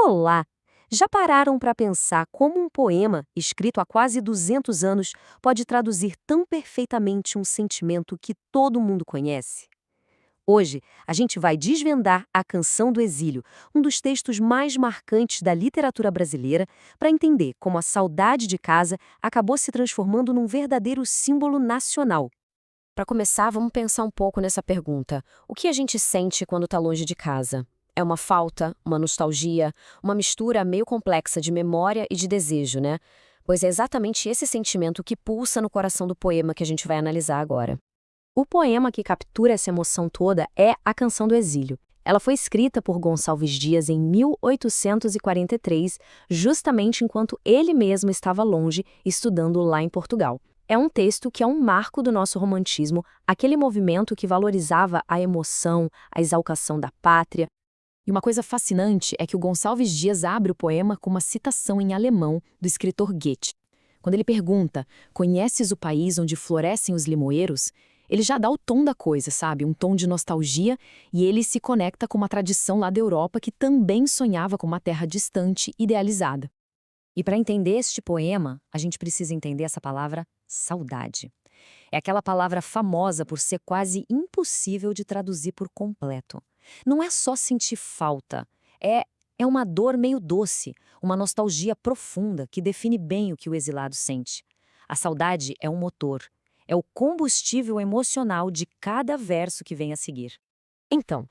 Olá! Já pararam para pensar como um poema, escrito há quase 200 anos, pode traduzir tão perfeitamente um sentimento que todo mundo conhece? Hoje, a gente vai desvendar A Canção do Exílio, um dos textos mais marcantes da literatura brasileira, para entender como a saudade de casa acabou se transformando num verdadeiro símbolo nacional. Para começar, vamos pensar um pouco nessa pergunta: o que a gente sente quando está longe de casa? É uma falta, uma nostalgia, uma mistura meio complexa de memória e de desejo, né? Pois é exatamente esse sentimento que pulsa no coração do poema que a gente vai analisar agora. O poema que captura essa emoção toda é A Canção do Exílio. Ela foi escrita por Gonçalves Dias em 1843, justamente enquanto ele mesmo estava longe, estudando lá em Portugal. É um texto que é um marco do nosso romantismo, aquele movimento que valorizava a emoção, a exaltação da pátria. E uma coisa fascinante é que o Gonçalves Dias abre o poema com uma citação em alemão do escritor Goethe. Quando ele pergunta: "Conheces o país onde florescem os limoeiros?", ele já dá o tom da coisa, sabe? Um tom de nostalgia, e ele se conecta com uma tradição lá da Europa que também sonhava com uma terra distante, idealizada. E para entender este poema, a gente precisa entender essa palavra saudade. É aquela palavra famosa por ser quase impossível de traduzir por completo. Não é só sentir falta, é, é uma dor meio doce, uma nostalgia profunda que define bem o que o exilado sente. A saudade é um motor, é o combustível emocional de cada verso que vem a seguir. Então,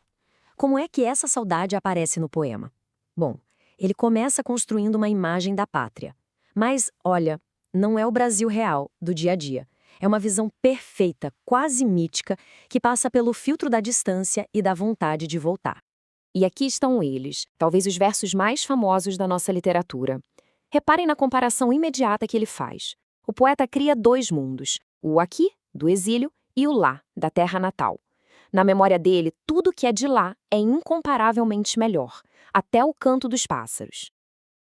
como é que essa saudade aparece no poema? Bom, ele começa construindo uma imagem da pátria. Mas, olha, não é o Brasil real, do dia a dia. É uma visão perfeita, quase mítica, que passa pelo filtro da distância e da vontade de voltar. E aqui estão eles, talvez os versos mais famosos da nossa literatura. Reparem na comparação imediata que ele faz. O poeta cria dois mundos, o aqui, do exílio, e o lá, da terra natal. Na memória dele, tudo que é de lá é incomparavelmente melhor, até o canto dos pássaros.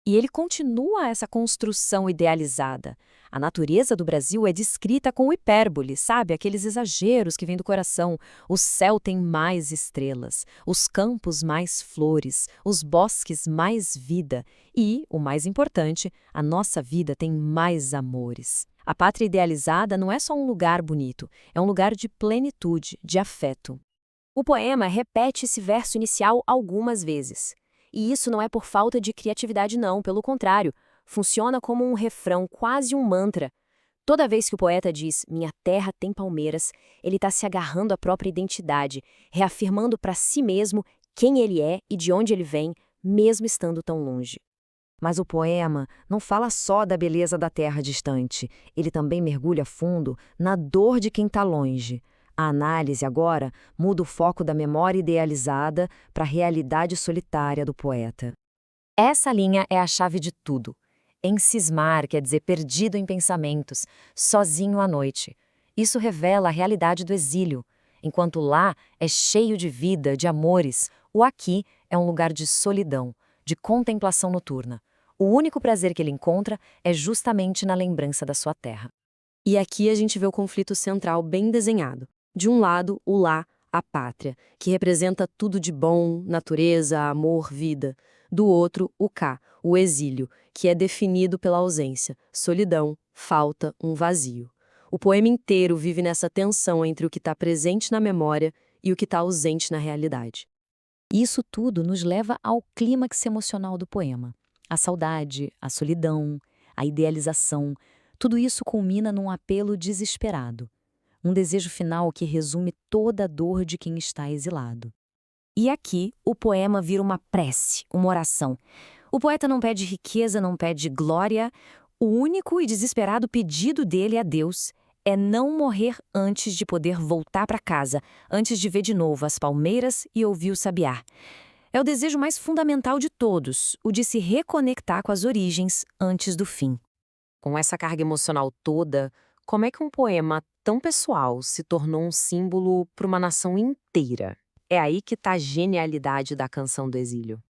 E ele continua essa construção idealizada. A natureza do Brasil é descrita com hipérbole, sabe? Aqueles exageros que vêm do coração. O céu tem mais estrelas, os campos mais flores, os bosques mais vida e, o mais importante, a nossa vida tem mais amores. A pátria idealizada não é só um lugar bonito, é um lugar de plenitude, de afeto. O poema repete esse verso inicial algumas vezes. E isso não é por falta de criatividade, não, pelo contrário, funciona como um refrão, quase um mantra. Toda vez que o poeta diz "minha terra tem palmeiras", ele está se agarrando à própria identidade, reafirmando para si mesmo quem ele é e de onde ele vem, mesmo estando tão longe. Mas o poema não fala só da beleza da terra distante, ele também mergulha fundo na dor de quem está longe. A análise, agora, muda o foco da memória idealizada para a realidade solitária do poeta. Essa linha é a chave de tudo. Encismar quer dizer perdido em pensamentos, sozinho à noite. Isso revela a realidade do exílio. Enquanto lá é cheio de vida, de amores, o aqui é um lugar de solidão, de contemplação noturna. O único prazer que ele encontra é justamente na lembrança da sua terra. E aqui a gente vê o conflito central bem desenhado. De um lado, o lá, a pátria, que representa tudo de bom, natureza, amor, vida. Do outro, o cá, o exílio, que é definido pela ausência, solidão, falta, um vazio. O poema inteiro vive nessa tensão entre o que está presente na memória e o que está ausente na realidade. Isso tudo nos leva ao clímax emocional do poema. A saudade, a solidão, a idealização, tudo isso culmina num apelo desesperado. Um desejo final que resume toda a dor de quem está exilado. E aqui, o poema vira uma prece, uma oração. O poeta não pede riqueza, não pede glória. O único e desesperado pedido dele a Deus é não morrer antes de poder voltar para casa, antes de ver de novo as palmeiras e ouvir o sabiá. É o desejo mais fundamental de todos, o de se reconectar com as origens antes do fim. Com essa carga emocional toda, como é que um poema tão pessoal se tornou um símbolo para uma nação inteira? É aí que está a genialidade da Canção do Exílio.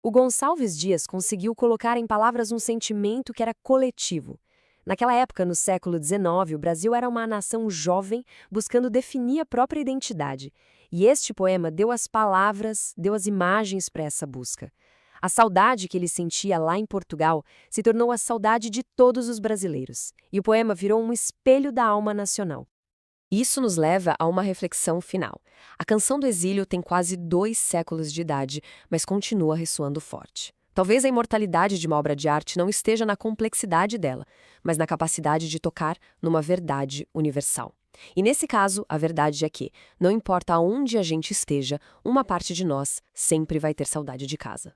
O Gonçalves Dias conseguiu colocar em palavras um sentimento que era coletivo. Naquela época, no século XIX, o Brasil era uma nação jovem buscando definir a própria identidade. E este poema deu as palavras, deu as imagens para essa busca. A saudade que ele sentia lá em Portugal se tornou a saudade de todos os brasileiros, e o poema virou um espelho da alma nacional. Isso nos leva a uma reflexão final. A canção do exílio tem quase 2 séculos de idade, mas continua ressoando forte. Talvez a imortalidade de uma obra de arte não esteja na complexidade dela, mas na capacidade de tocar numa verdade universal. E nesse caso, a verdade é que, não importa aonde a gente esteja, uma parte de nós sempre vai ter saudade de casa.